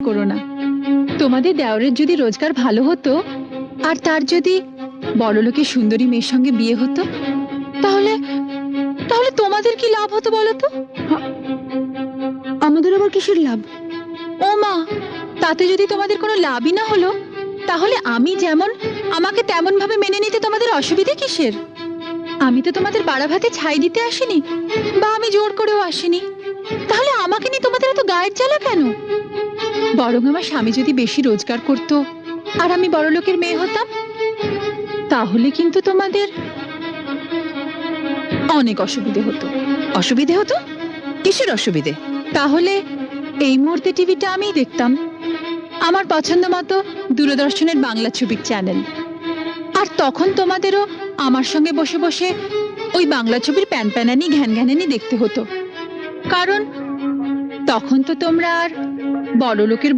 করো না। তোমাদের দেওরের যদি রোজগার ভালো হতো আর তার যদি বড়লোকের সুন্দরী মেয়ের সঙ্গে বিয়ে হতো, তাহলে তাহলে তোমাদের কি লাভ হতো বলো তো? আমাদের আবার কিসের লাভ? ও মা, তাতে যদি তোমাদের কোনো লাভই না হলো, তাহলে আমি যেমন আমাকে তেমন ভাবে মেনে নিতে তোমাদের অসুবিধে কিসের? আমি তো তোমাদের বাড়া ভাতে ছাই দিতে আসিনি, বা আমি জোর করেও আসিনি। তাহলে আমাকে নিয়ে তোমাদের এত গায়ের জ্বালা কেন? বরং আমার স্বামী যদি বেশি রোজগার করত আর আমি বড়লোকের মেয়ে হতাম, তাহলে কিন্তু তোমাদের অনেক অসুবিধে হতো। অসুবিধে হতো? কিসের অসুবিধে? তাহলে এই মুহূর্তে টিভিটা আমিই দেখতাম, আমার পছন্দ মতো দূরদর্শনের বাংলা ছবির চ্যানেল। আর তখন তোমাদেরও আমার সঙ্গে বসে বসে ওই বাংলা ছবির প্যানপ্যানানি ঘ্যানঘ্যানানি দেখতে হতো, কারণ তখন তো তোমরা আর বড়লোকের